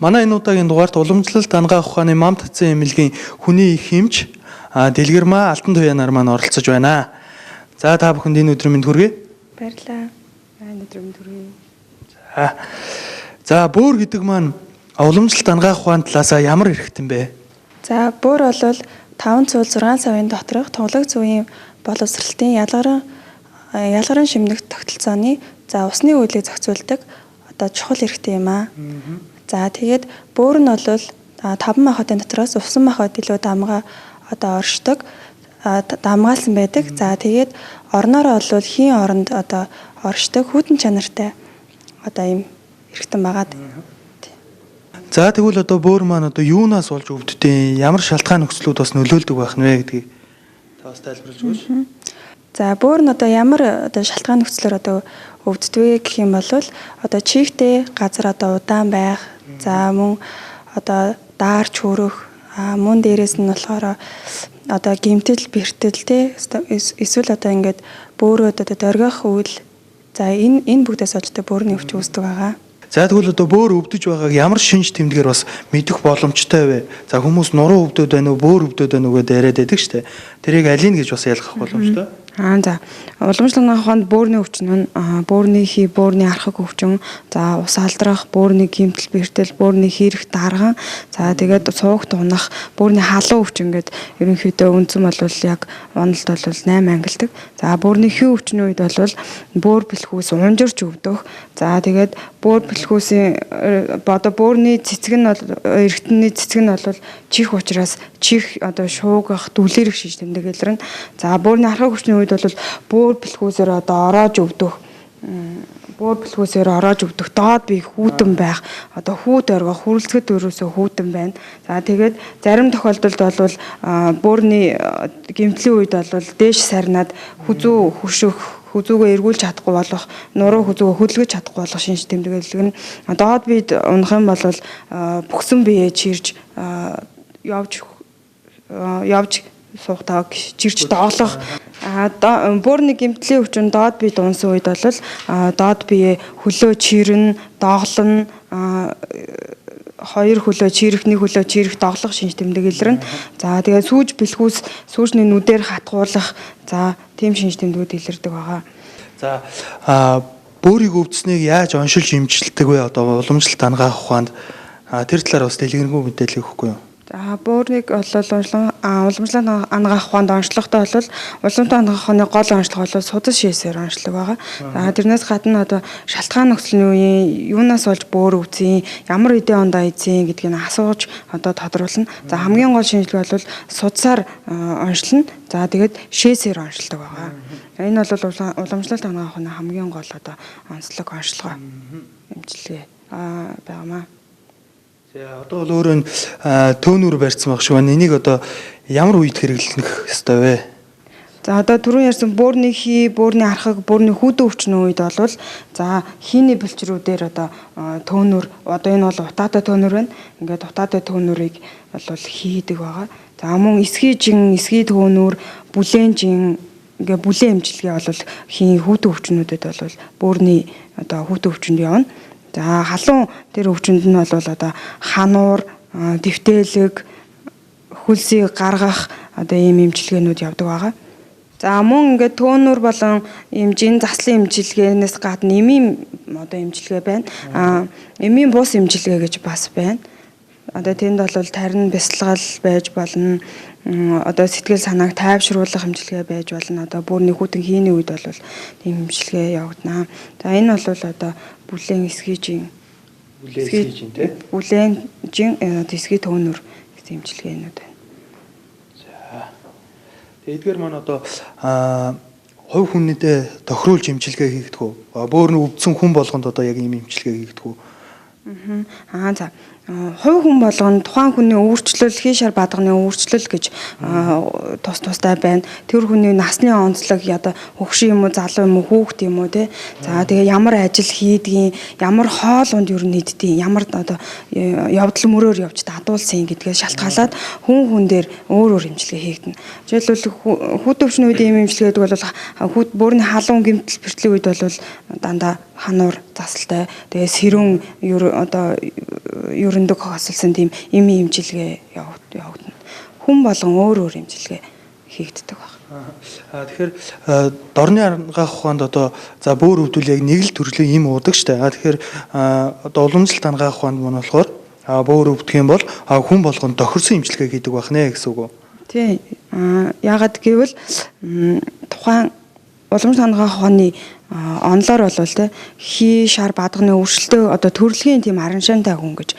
Манай энэ удаагийн дугаарт уламжлалт ангаах ухааны мам татсан эмнэлгийн хүний их хэмж Дэлгэрмаа Алтан туяанаар маань оролцож байна. За та бүхэнд энэ өдрийн мэнд хүргэе. Баярлалаа. Энэ өдрийн мэнд хүргэе. За бөөр гэдэг маань уламжлалт ангаах ухааны талаас ямар эрхтэн бэ? За бөөр бол 5 цул 6 савын доторх тоглог зүйн боловсралтын ялгарын шимнэг тогтолцооны усны үйлийг зохицуулдаг чухал эрхтэй юм аа. За тэгээд бөөр нь бол 5 махбодын дотроос усан махбод илүү дамгаа оршдог, дамгаалсан байдаг. За тэгээд орноороо бол хийн оронд оршдог хүйтэн чанартай ийм эрхтэн байгаа. За тэгвэл бөөр маань юунаас болж өвддөг, ямар шалтгаан нөхцлүүд бас нөлөөлдөг байх нь вэ гэдгийг та бас тайлбарлаж өгөөч. За бөөр нь ямар шалтгаан нөхцлөөр өвддөг гэх юм бол чийгтэй газар удаан байх, за мөн даарч хөрөх, мөн дээрээс нь болохоор гэмтэл, бэртэл те эсвэл ингээд бөөрөө дөргих үйл, за энэ бүгдээс болж бөөрийн өвч үүсдэг байгаа. За тэгвэл бөөр өвдөж байгааг ямар шинж тэмдгээр бас мэдэх боломжтой вэ? За хүмүүс нуруу өвдөд байна уу, бөөр өвдөд байна уу гэдээ яриад байдаг шүү дээ. Тэрийг алийг гэж бас ялгах боломжтой. За уламжлалт ангаах ухаанд бөөрийн өвчин нь бөөрийн хий, бөөрийн архаг өвчин, за ус алдрах, бөөрийн гэмтэл, бэртэл, бөөрийн хийрэх дарган, за тэгээд суугт унах, бөөрийн халуун өвчин гэдэг ерөнхийдөө үндсэн бол яг онолд бол 8 ангилдаг. За бөөрийн хий өвчний үед бол бөөр бэлхүүс унжирч өвдөх. За тэгээд бөөр бэлхүүсийн бөөрийн цэцэг нь эргэтний цэцэг нь бол чих учраас чих шуугах, дүлэрэх шиж тэмдэг илэрнэ. За бөөрийн архаг өвчний үед бол бөөр бэлхүүсээр ороож өвдөх. Бөөр бэлхүүсээр ороож өвдөх, доод бие хүүтэн байх, хүүт оргох, хүрлцгэд өрөөсөө хүүтэн байна. За тэгээд зарим тохиолдолд бол бөөрийн гэмтлийн үед бол дээш сарнаад хүзүү хөшөх, хүзүүгөө эргүүлж чадахгүй болох, нуруу хүзүүгөө хөдөлгөж чадахгүй болох шинж тэмдэг нь доод биед унах юм бол бүхсэн биеэ чирж явж суугтаа чирч доолох. Бөөрийн гэмтлийн өвчин доод биед унсан үед бол доод бие хөлөө чирнэ, доглоно, хоёр хөлөө чирэх, нэг хөлөө чирэх, доглох шинж тэмдэг илэрнэ. За тэгээд сүүж бэлхүүс сүүжний нүдээр хатгуулах, за тийм шинж тэмдгүүд илэрдэг байгаа. За бөөрийг өвдснийг яаж оншилж имжилдэг вэ? Уламжлалт ангаах ухаанд тэр талаар бас дэлгэрэнгүй мэдээлэл өгөхгүй юу? За бөөрийг уламжлалт ангаах ухаанд онцлогтой бол уламжлалт ангаах ухааны гол онцлог бол судас шээсээр онцлог байгаа. За тэрнээс гадна шалтгаан нөхцөлийн үеийн юунаас болж бөөр өвдсөн, ямар үедээ ондоо эзэн гэдгийг асууж тодруулна. За хамгийн гол шинжилгээ бол судсаар онцлно. За тэгээд шээсээр онцлдог байгаа. Энэ бол уламжлалт ангаах ухааны хамгийн гол онцлог онцлогоо эмчилгээ байгаамаа. За бол өөрөө төөнүүр барьсан баг шүү. Энийг ямар үед хэрэглэх ёстой вэ? За түрүүн ярьсан бөөрийн хий, бөөрийн архаг, бөөрийн хүүтэн өвчний үед бол за хийний бэлчрүүдээр төөнүүр энэ бол утаатай төөнүүр байна. Ингээд утаатай төөнүүрийг бол хийдэг байгаа. За мөн эсгий жин, эсгий төөнүүр, бүлээн жин ингээ бүлээн эмчилгээ бол хийн хүүтэн өвчнүүдэд бол бөөрийн хүүтэн өвчнөд явна. За халуун тэр өвчнөд нь бол хануур, дэвтэлэг, хөлсийг гаргах ийм эмчилгээнүүд явдаг байгаа. За мөн ингээд төөнүүр болон ийм жин заслын эмчилгээнээс гадна эмийн эмчилгээ байна. Эмийн бус эмчилгээ гэж бас байна. Тэнд бол тарин бясалгал байж болно. Сэтгэл санааг тайвшруулах эмчилгээ байж болно. Бөөрийн хүүтэн хийний үед бол тийм эмчилгээ явагдана. За энэ бол бүлээн эсгий жин, бүлээн жин эсгий төөнүүр гэсэн эмчилгээнүүд байна. За эдгээр маань хувь хүнийдээ тохируулж эмчилгээ хийгдэх үү? Бөөрийн өвдсөн хүн болгонд яг ийм эмчилгээ хийгдэх үү? За хувь хүн болгоно тухайн хүний өөрчлөл, хий шар бадганы өөрчлөл гэж тустай байна. Тэр хүний насны онцлог хөгшин юм уу, залуу юм уу, хүүхэд юм уу те. За тэгээ ямар ажил хийдгийг, ямар хоол унд юу нэгддэг, ямар явдал мөрөөр явж дадуулсан гэдгээс шалтгаалаад хүн дээр өөр эмчилгээ хийгдэнэ. Жишээлбэл хүүтөвчний үед ийм эмчилгээдэг бол бөөрийн халуун гэмтэл бэртлийн үед бол дандаа хануур засалтай, тэгээ сэрүүн ер өрөндөг хосолсон тийм эм имчилгээ явагдана. Хүн болгон өөр имчилгээ хийгддэг байна. Тэгэхээр дорны агаах ухаанд одоо за бөөр өвдөл яг нэг л төрлийн им уудаг штэ. Тэгэхээр одоо уламжлалт агаах ухаанд мөн болохоор бөөр өвдөх юм бол хүн болгонд тохирсон имчилгээ хийдэг байх нэ гэсэн үг үү? Тий. Яагаад гэвэл тухайн уламжлалт агаах ухааны онлоор болвол те хий шар бадганы өршөлтөө одоо төрөлхийн тийм араншаантай хүн гэж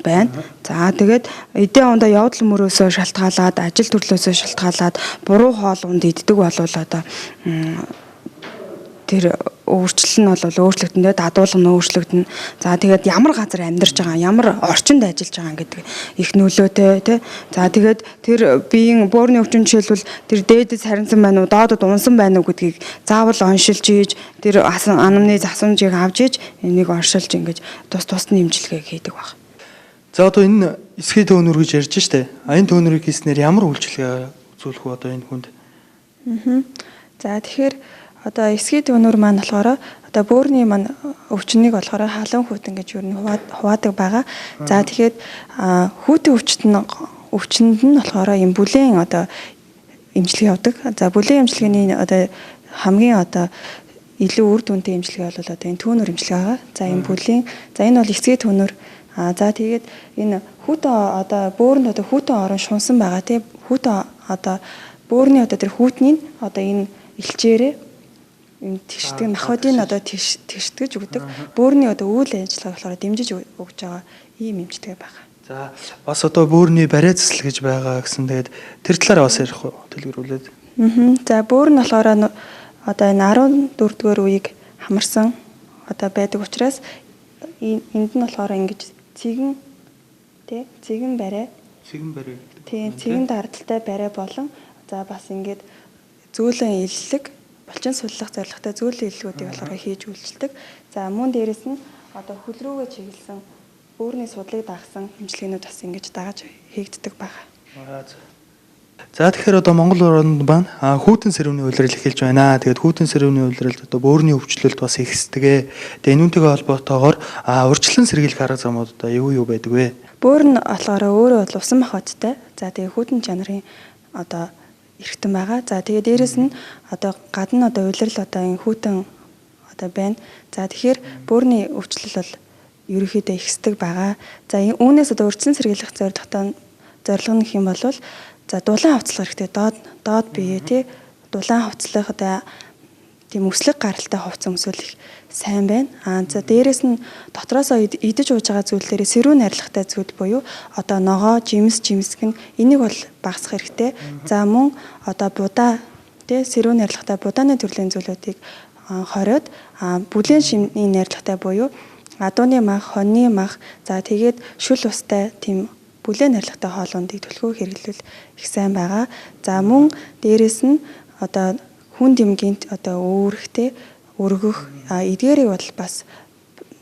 байна. За тэгээд эдийн ондоо явдал мөрөөсөө шалтгаалаад, ажил төрлөөсөө шалтгаалаад буруу хоол унд иддэг болвол одоо тэр өөрчлөл нь бол өөрчлөгдөн, дадуулга нь өөрчлөгдөн. За тэгээд ямар газар амьдарч байгаа, ямар орчинд ажиллаж байгаа гэдэг их нөлөөтэй тий. За тэгээд тэр биеийн бөөрийн өвчин жишээлбэл тэр дээдэс харинсан байна уу, доодод унсан байна уу гэдгийг заавал оншилж ийж тэр анамны засамжийг авж ийж энийг оншилж ингэж тус нэмжлэгээ хийдэг баг. За одоо энэ эсхий төөнөр гэж ярьж штэ. Энэ төөнөрийг хийснээр ямар үйлчилгээ үзүүлэх вэ одоо энэ хүнд? За тэгэхээр одоо эсхий төөнөр маань болохоор одоо бөөрийн маань өвчнийг болохоор халуун хүйтэн гэж юу н хуваадаг байгаа. За тэгэхээр хүйтэн өвчнөд нь болохоор юм бүлээн одоо эмчилгээ явдаг. За бүлээн эмчилгээний одоо хамгийн одоо илүү үр дүнтэй эмчилгээ бол одоо энэ төөнөр эмчилгээ байгаа. За энэ бүлээн за энэ бол эсхий төөнөр. За тэгээд энэ хүйтэн одоо бөөрөнд одоо хүйтэн орон шунсан байгаа тий. Хүйтэн одоо бөөрийн одоо тэр хүйтний одоо энэ илчээрээ тэгшдэг нахуудын одоо тэгшдэж өгдөг. Бөөрийн одоо үйл ажиллагаа болохоор дэмжиж өгж байгаа ийм эмчилгээ байгаа. За бас одоо бөөрийн бариа цэцэл гэж байгаа гэсэн тэгээд тэр талаараа бас ярих уу дэлгэрүүлээд. За бөөр нь болохоор одоо энэ 14 дугаар үеийг хамарсан одоо байдаг учраас энд нь болохоор ингэж цэгэн бариа тийм цэгэн дардалтай бариа болон за бас ингэж зөөлөн илэлэг булчин суллах зорилготой зөөлөн илэлгүүдийг болохоор хийж үйлчилдэг. За мөн дээрэс нь одоо хөл рүүгээ чиглэсэн бөөрийн судлыг дагсан эмчилгээнүүд бас ингэж дагаж хийгддэг байгаа. За тэгэхээр одоо Монгол орнд маань хүйтэн сэрүүний улирал эхэлж байна. Тэгээд хүйтэн сэрүүний улиралд одоо бөөрийн өвчлөлт бас ихсдэгэ. Тэгээд энүүнтэйгээ холбоотойгоор урьдчилан сэргийлэх арга замууд одоо юу байдаг вэ? Бөөр нь болохоор өөрөө бол усан махбодтой. За тэгээд хүйтэн чанарын одоо эргэтэн байгаа. За тэгээд дээрэс нь одоо гадна одоо улирал одоо энэ хүйтэн одоо байна. За тэгэхээр бөөрийн өвчлөл бол ерөөхдөө ихсдэг байгаа. За үүнээс одоо урьдчилан сэргийлэх зорилго нь хэм болвол за дулаан хувцлах хэрэгтэй. Доод бие тий дулаан хувцлах одоо тийм өслөг гаралтай хувц өмсөх сайн байна. За дээрэс нь дотроосоо идэж ууж байгаа зүйл дээр сэрүүн арилгатай зүйл буюу одоо ногоо, жимсгэн энийг бол багасгах хэрэгтэй. За мөн одоо будаа тий сэрүүн арилгатай будааны төрлийн зүйлүүдийг хориод бүлээн шимний арилгатай буюу адууны мах, хоньны мах за тэгээд шүл устай тийм бүлээн арилгатай хоолундыг төлхөө хэрэглүүл их сайн байгаа. За мөн дээрэс нь одоо хүн дэмгийн одоо өөрхтэй өргөх эдгээрийг бол бас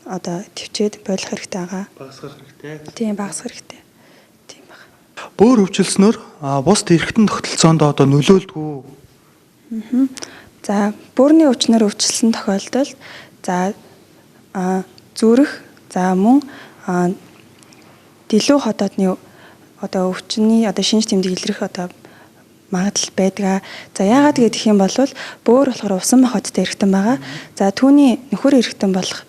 одоо төвчээд болох хэрэгтэй байгаа. Багасгах хэрэгтэй. Тийм багасгах хэрэгтэй. Тийм баг. Бөөр өвчлснөөр бусд эргэтэн тогтолцоонд одоо нөлөөлдгүү. За бөөрийн өвчнөр өвчлсөн тохиолдолд за зүрх за мөн дэлүү хотоодны одоо өвчний одоо шинж тэмдэг илрэх одоо магадлал байдаг. За яагаад гэх юм бол бөөр болохоор усан махбодтой эргэтэн байгаа. За түүний нөхөр эргэтэн болох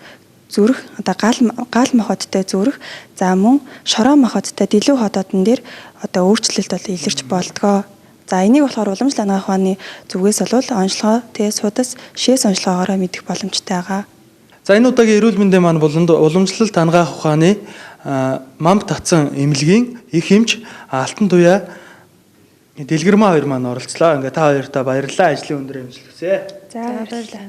зүрх одоо гал махбодтой зүрх за мөн шороо махбодтой дэлүү хотоодн дээр одоо өөрчлөлт бол илэрч болдгоо. За энийг болохоор уламжлалт анагаах ухааны зүгээс бол онцлогоо тэгээ судас шээс онцлогоороо мэдэх боломжтой байгаа. За энэ удаагийн эрүүл мэндийн маань уламжлалт анагаах ухааны мамд татсан эмнэлгийн их эмч Алтан туяа Дэлгэрмаа хоёр маань оролцлоо. Ингээ та хоёртаа баярлалаа. Ажлын өндөр амжилт хүсье. За баярлалаа.